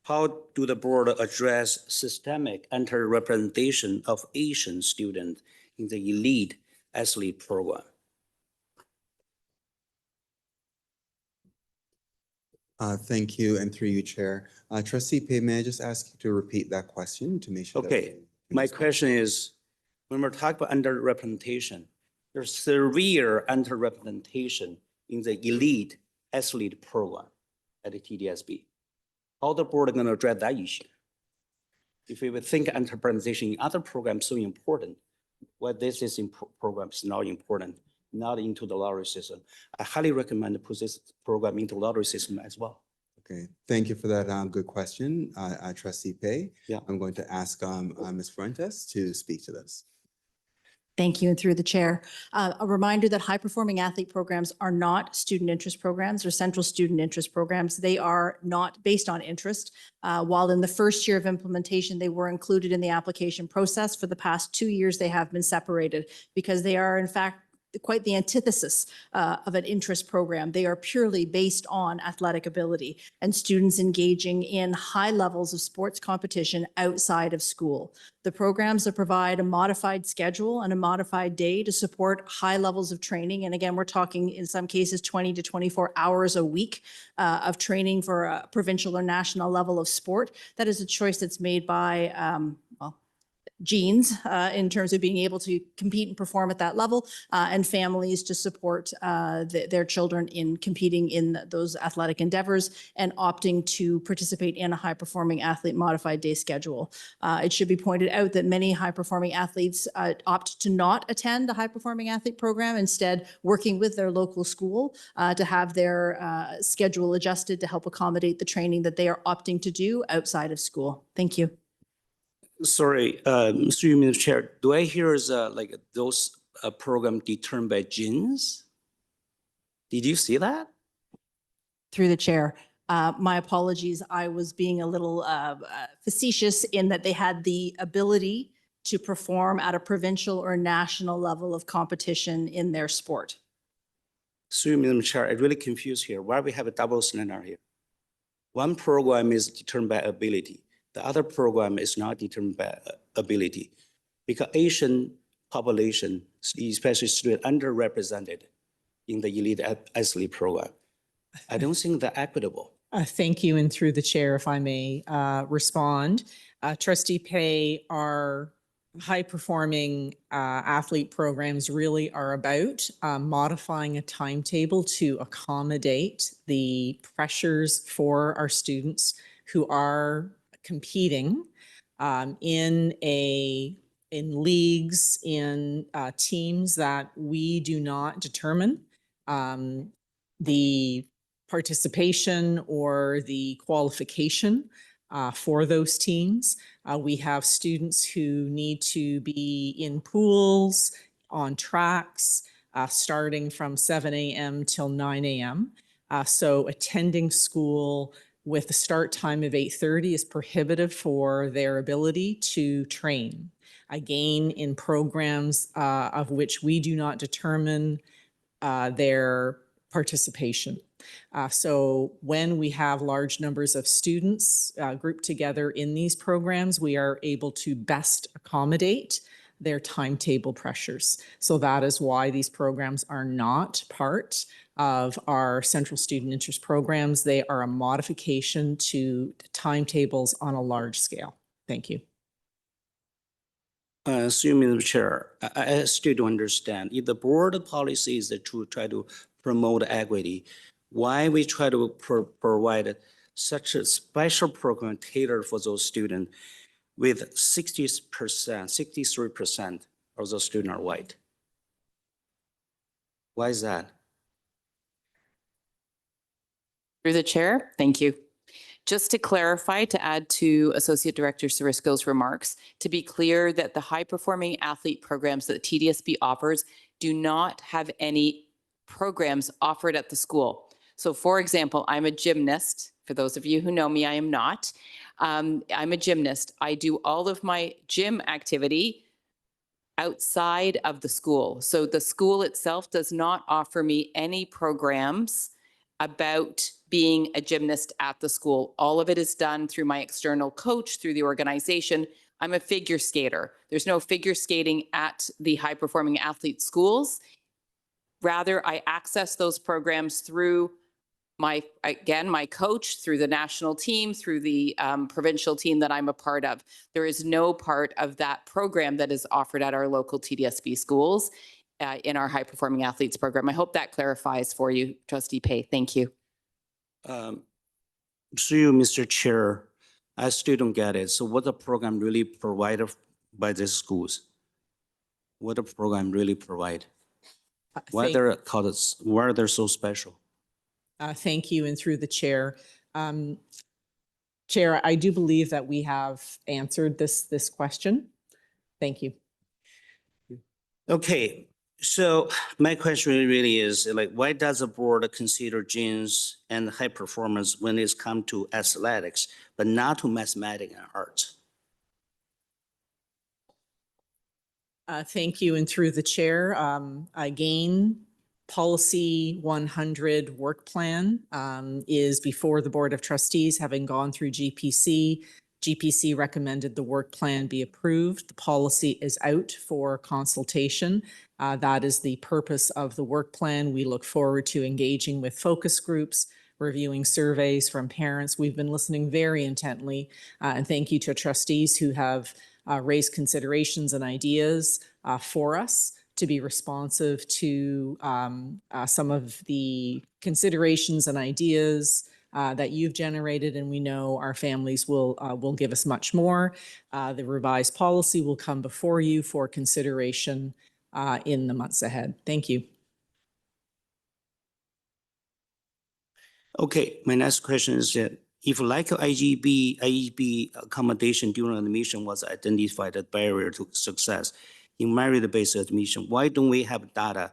How do the board address systemic underrepresentation of Asian students in the elite athlete program? Thank you, and through you, Chair. Trustee Pei, may I just ask you to repeat that question to make sure that Okay, my question is, when we're talking about underrepresentation, there's severe underrepresentation in the elite athlete program at the TDSB. How the board going to address that issue? If we would think underrepresentation in other programs so important, why this is program is not important, not into the lottery system. I highly recommend to put this program into lottery system as well. Okay, thank you for that good question, Trustee Pei. Yeah. I'm going to ask Ms. Fuentes to speak to this. Thank you, and through the chair. A reminder that high-performing athlete programs are not student interest programs or central student interest programs. They are not based on interest. While in the first year of implementation, they were included in the application process, for the past 2 years, they have been separated because they are, in fact, quite the antithesis of an interest program. They are purely based on athletic ability and students engaging in high levels of sports competition outside of school. The programs that provide a modified schedule and a modified day to support high levels of training. And again, we're talking in some cases 20 to 24 hours a week of training for a provincial or national level of sport. That is a choice that's made by genes in terms of being able to compete and perform at that level, and families to support their children in competing in those athletic endeavors and opting to participate in a high-performing athlete modified day schedule. It should be pointed out that many high-performing athletes opt to not attend a high-performing athlete program, instead working with their local school to have their schedule adjusted to help accommodate the training that they are opting to do outside of school. Thank you. Sorry, Mr. Chair, do I hear is like those program determined by genes? Did you see that? Through the chair. My apologies. I was being a little facetious in that they had the ability to perform at a provincial or national level of competition in their sport. Madam Chair, I'm really confused here. Why we have a double standard here? One program is determined by ability. The other program is not determined by ability, because Asian population, especially students, underrepresented in the elite athlete program. I don't think they're equitable. Thank you, and through the chair, if I may respond. Trustee Pei, our high-performing athlete programs really are about modifying a timetable to accommodate the pressures for our students who are competing in leagues, in teams that we do not determine the participation or the qualification for those teams. We have students who need to be in pools, on tracks, starting from 7 a.m. till 9 a.m. So attending school with a start time of 8:30 is prohibitive for their ability to train. Again, in programs of which we do not determine their participation. So when we have large numbers of students grouped together in these programs, we are able to best accommodate their timetable pressures. So that is why these programs are not part of our central student interest programs. They are a modification to timetables on a large scale. Thank you. Madam Chair, I still don't understand. If the board policy is to try to promote equity, why we try to provide such a special program tailored for those students with 60%, 63% of those students are white? Why is that? Through the chair, thank you. Just to clarify, to add to Associate Director Sarisco's remarks, to be clear that the high-performing athlete programs that the TDSB offers do not have any programs offered at the school. So for example, I'm a gymnast. For those of you who know me, I am not. I'm a gymnast. I do all of my gym activity outside of the school. So the school itself does not offer me any programs about being a gymnast at the school. All of it is done through my external coach, through the organization. I'm a figure skater. There's no figure skating at the high performing athlete schools. Rather, I access those programs through my coach, through the national team, through the provincial team that I'm a part of. There is no part of that program that is offered at our local TDSB schools in our high performing athletes program. I hope that clarifies for you, Trustee Pei. Thank you. Through you, Mr. Chair, I still don't get it. So what the program really provided by the schools? What the program really provide? Why they're called, why they're so special? Thank you, and through the chair. Chair, I do believe that we have answered this question. Thank you. Okay, so my question really is like, why does the board consider gyms and high performance when it's come to athletics, but not to mathematics and arts? Thank you, and through the chair, again, Policy 100 work plan is before the Board of Trustees, having gone through GPC. GPC recommended the work plan be approved. The policy is out for consultation. That is the purpose of the work plan. We look forward to engaging with focus groups, reviewing surveys from parents. We've been listening very intently, and thank you to trustees who have raised considerations and ideas for us to be responsive to some of the considerations and ideas that you've generated, and we know our families will give us much more. The revised policy will come before you for consideration in the months ahead. Thank you. Okay, my next question is that if like IEB accommodation during admission was identified as barrier to success in merit-based admission, why don't we have data